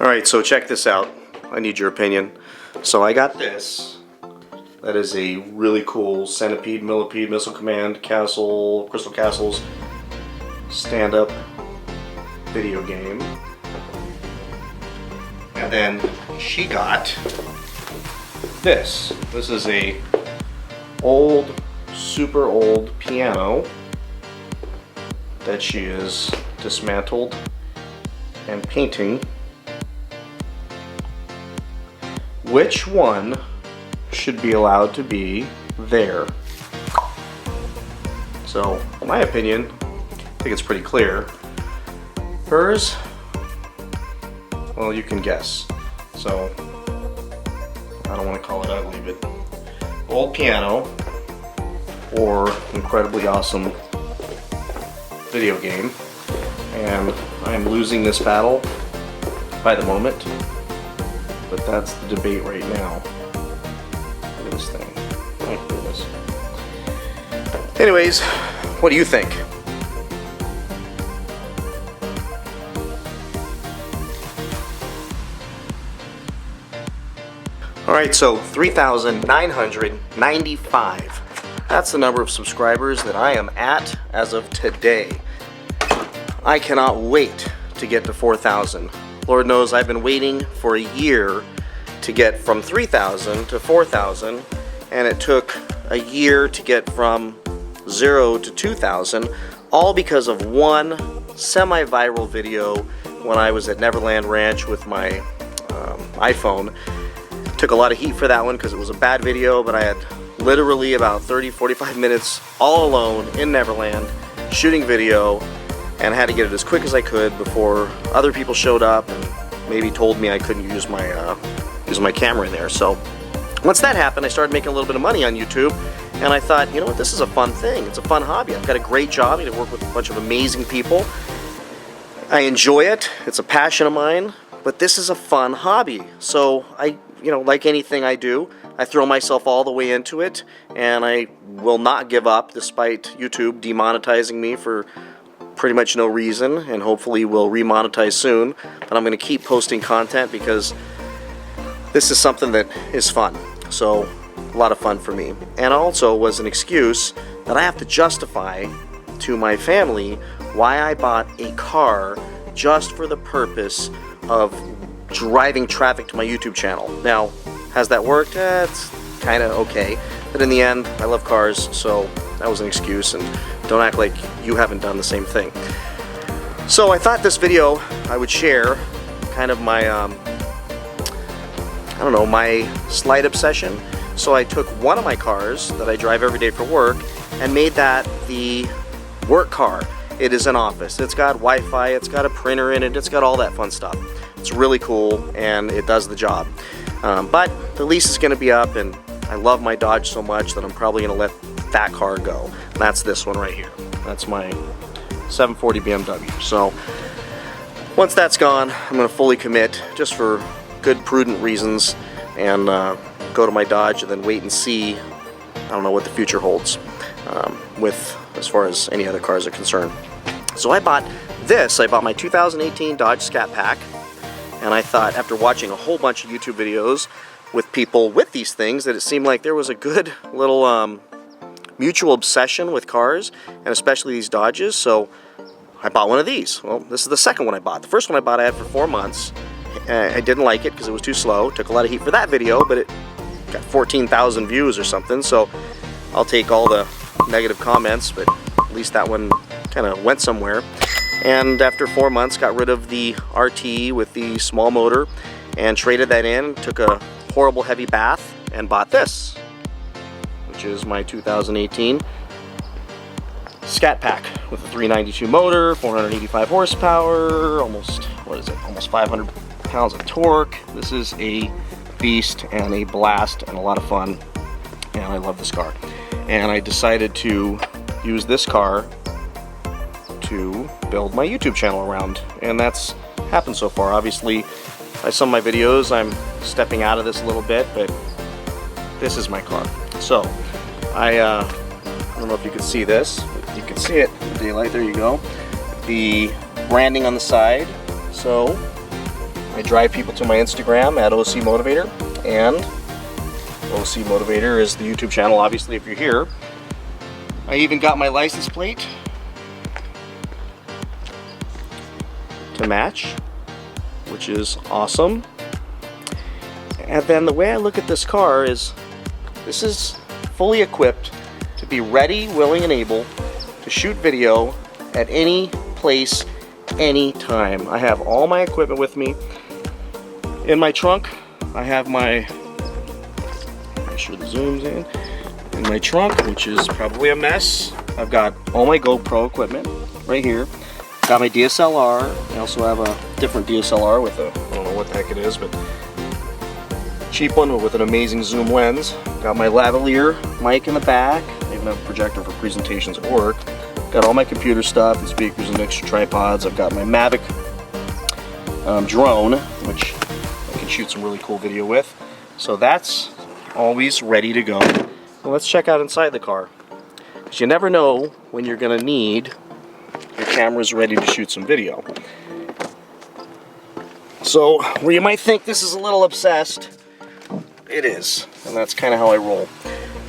Alright, so check this out. I need your opinion. So I got this. That is a really cool Centipede, Millipede, Missile Command, Castle, Crystal Castles stand-up video game. And then she got this. This is a old, super old piano that she is dismantled and painting. Which one should be allowed to be there? So, in my opinion, I think it's pretty clear. Hers, well, you can guess. So, I don't want to call it ugly, but old piano or incredibly awesome video game. And I'm losing this battle by the moment, but that's the debate right now. Look at this thing. My goodness. Anyways, what do you think? Alright, so 3,995. That's the number of subscribers that I am at as of today. I cannot wait to get to 4,000. Lord knows I've been waiting for a year to get from 3,000 to 4,000, and it took a year to get from 0 to 2,000, all because of one semi-viral video when I was at Neverland Ranch with my iPhone. Took a lot of heat for that one because it was a bad video, but I had literally about 30-45 minutes all alone in Neverland shooting video, and I had to get it as quick as I could before other people showed up and maybe told me I couldn't use my camera in there. So once that happened, I started making a little bit of money on YouTube, and I thought, you know what, this is a fun thing. It's a fun hobby. I've got a great job. I get to work with a bunch of amazing people. I enjoy it. It's a passion of mine, but this is a fun hobby. So like anything I do, I throw myself all the way into it, and I will not give up despite YouTube demonetizing me for pretty much no reason, and hopefully will remonetize soon. But I'm going to keep posting content because this is something that is fun. So a lot of fun for me, and also was an excuse that I have to justify to my family why I bought a car just for the purpose of driving traffic to my YouTube channel. Now, has that worked? It's kind of okay, but in the end, I love cars, so that was an excuse, and don't act like you haven't done the same thing. So I thought this video I would share kind of my, my slight obsession. So I took one of my cars that I drive every day for work and made that the work car. It is an office. It's got Wi-Fi, it's got a printer in it, it's got all that fun stuff. It's really cool, and it does the job. But the lease is going to be up, and I love my Dodge so much that I'm probably going to let that car go. And that's this one right here. That's my 740 BMW. So once that's gone, I'm going to fully commit just for good, prudent reasons, and go to my Dodge and then wait and see. I don't know what the future holds as far as any other cars are concerned. So I bought this. I bought my 2018 Dodge Scat Pack. And I thought, after watching a whole bunch of YouTube videos with people with these things, that it seemed like there was a good little mutual obsession with cars, and especially these Dodges. So I bought one of these. Well, this is the second one I bought. The first one I bought I had for 4 months. I didn't like it because it was too slow. Took a lot of heat for that video, but it got 14,000 views or something. So I'll take all the negative comments, but at least that one kind of went somewhere. And after 4 months, got rid of the RT with the small motor and traded that in, took a horrible heavy bath, and bought this, which is my 2018 Scat Pack with a 392 motor, 485 horsepower, almost 500 pounds of torque. This is a beast and a blast and a lot of fun, and I love this car. And I decided to use this car to build my YouTube channel around, and that's happened so far. Obviously, by some of my videos, I'm stepping out of this a little bit, but this is my car. So, I don't know if you can see this. You can see it in the daylight. There you go. The branding on the side. So, I drive people to my Instagram at OCMotivator, and OCMotivator is the YouTube channel, obviously, if you're here. I even got my license plate to match, which is awesome. And then the way I look at this car is, this is fully equipped to be ready, willing, and able to shoot video at any place, anytime. I have all my equipment with me. In my trunk, I have my, make sure the zoom's in my trunk, which is probably a mess. I've got all my GoPro equipment right here. Got my DSLR. I also have a different DSLR with a, I don't know what the heck it is, but cheap one with an amazing zoom lens. Got my lavalier mic in the back. I even have a projector for presentations at work. Got all my computer stuff and speakers and extra tripods. I've got my Mavic drone, which I can shoot some really cool video with. So that's always ready to go. Well, let's check out inside the car, because you never know when you're going to need your cameras ready to shoot some video. So where you might think this is a little obsessed, it is, and that's kind of how I roll.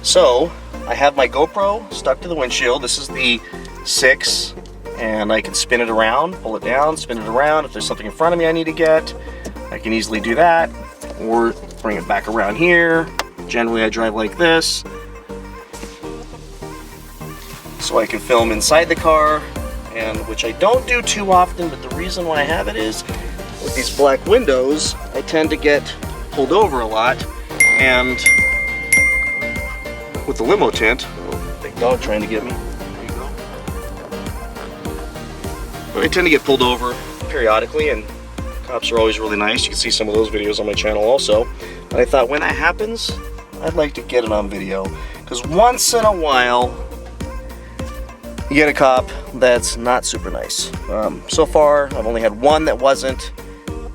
So I have my GoPro stuck to the windshield. This is the 6, and I can spin it around, pull it down, spin it around. If there's something in front of me I need to get, I can easily do that, or bring it back around here. Generally I drive like this, so I can film inside the car, and which I don't do too often, but the reason why I have it is with these black windows, I tend to get pulled over a lot, and with the limo tint, oh, big dog trying to get me. There you go. But I tend to get pulled over periodically, and cops are always really nice. You can see some of those videos on my channel also. And I thought when that happens, I'd like to get it on video, because once in a while you get a cop that's not super nice. So far I've only had one that wasn't,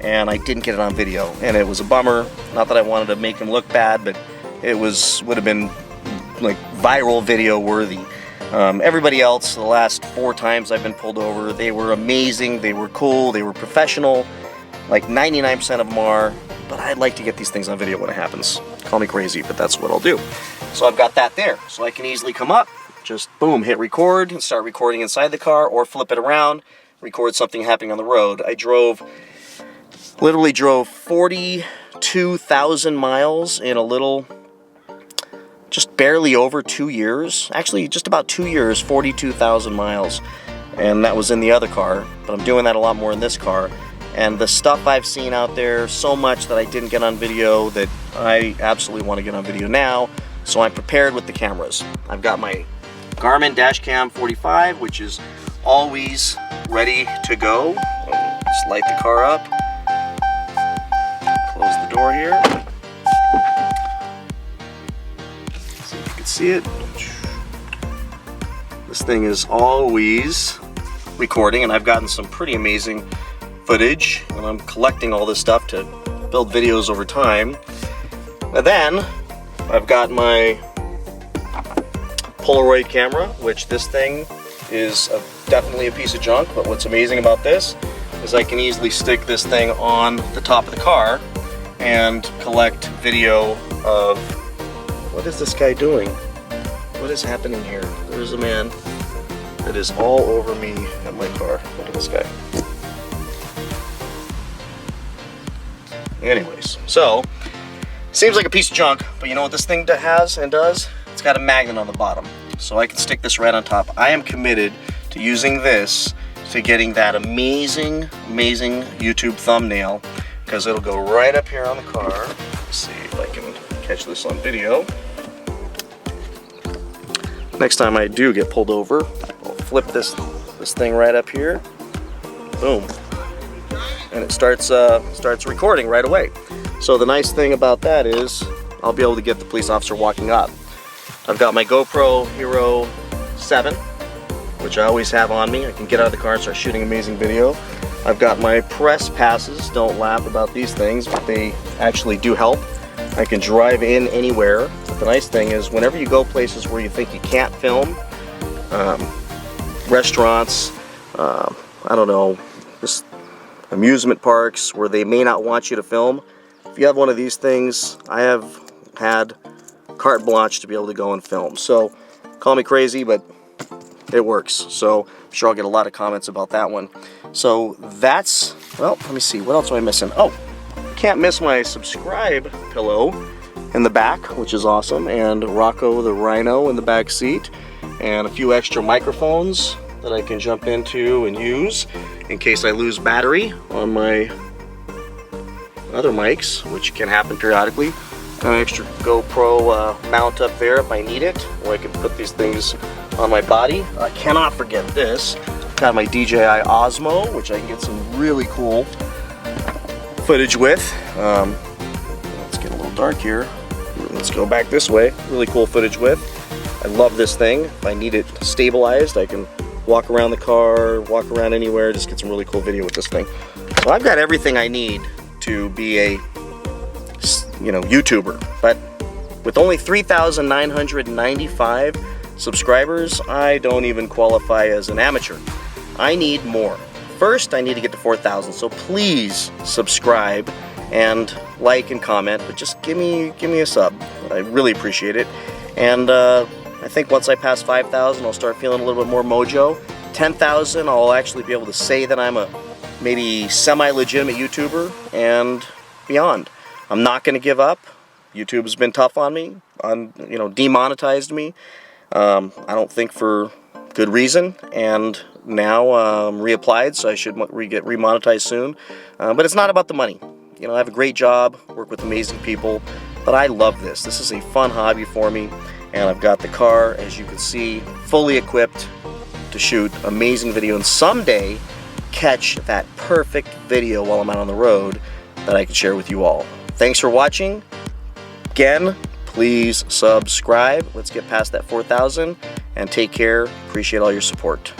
and I didn't get it on video, and it was a bummer. Not that I wanted to make him look bad, but it would have been like viral video worthy. Everybody else, the last 4 times I've been pulled over, they were amazing, they were cool, they were professional, like 99% of them are. But I'd like to get these things on video when it happens. Call me crazy, but that's what I'll do. So I've got that there, so I can easily come up, just boom, hit record, and start recording inside the car, or flip it around, record something happening on the road. I literally drove 42,000 miles in a little, just barely over 2 years. Actually, just about 2 years, 42,000 miles. And that was in the other car, but I'm doing that a lot more in this car. And the stuff I've seen out there, so much that I didn't get on video that I absolutely want to get on video now. So I'm prepared with the cameras. I've got my Garmin Dashcam 45, which is always ready to go. Just light the car up. Close the door here. See if you can see it. This thing is always recording, and I've gotten some pretty amazing footage, and I'm collecting all this stuff to build videos over time. And then I've got my Polaroid camera, which this thing is definitely a piece of junk, but what's amazing about this is I can easily stick this thing on the top of the car and collect video of, what is this guy doing? What is happening here? There's a man that is all over me at my car. Look at this guy. Anyways, so seems like a piece of junk, but you know what this thing has and does? It's got a magnet on the bottom, so I can stick this right on top. I am committed to using this to getting that amazing YouTube thumbnail, because it'll go right up here on the car. Let's see if I can catch this on video. Next time I do get pulled over, I'll flip this thing right up here. Boom. And it starts recording right away. So the nice thing about that is I'll be able to get the police officer walking up. I've got my GoPro Hero 7, which I always have on me. I can get out of the car and start shooting amazing video. I've got my press passes. Don't laugh about these things, but they actually do help. I can drive in anywhere. But the nice thing is whenever you go places where you think you can't film, restaurants, I don't know, just amusement parks where they may not want you to film. If you have one of these things, I have had carte blanche to be able to go and film. So call me crazy, but it works. So I'm sure I'll get a lot of comments about that one. So that's, well, let me see, what else am I missing? Oh, can't miss my subscribe pillow in the back, which is awesome, and Rocco the Rhino in the back seat, and a few extra microphones that I can jump into and use in case I lose battery on my other mics, which can happen periodically. Got an extra GoPro mount up there if I need it, or I can put these things on my body. I cannot forget this. Got my DJI Osmo, which I can get some really cool footage with. Let's get a little dark here. Let's go back this way. Really cool footage with. I love this thing. If I need it stabilized, I can walk around the car, walk around anywhere, just get some really cool video with this thing. So I've got everything I need to be a, YouTuber. But with only 3,995 subscribers, I don't even qualify as an amateur. I need more. First, I need to get to 4,000. So please subscribe and like and comment, but just give me a sub. I really appreciate it. And I think once I pass 5,000, I'll start feeling a little bit more mojo. 10,000, I'll actually be able to say that I'm a maybe semi-legitimate YouTuber and beyond. I'm not going to give up. YouTube's been tough on me, demonetized me. I don't think for good reason, and now reapplied, so I should get remonetized soon. But it's not about the money. I have a great job, work with amazing people, but I love this. This is a fun hobby for me, and I've got the car, as you can see, fully equipped to shoot amazing video, and someday catch that perfect video while I'm out on the road that I can share with you all. Thanks for watching. Again, please subscribe. Let's get past that 4,000, and take care. Appreciate all your support.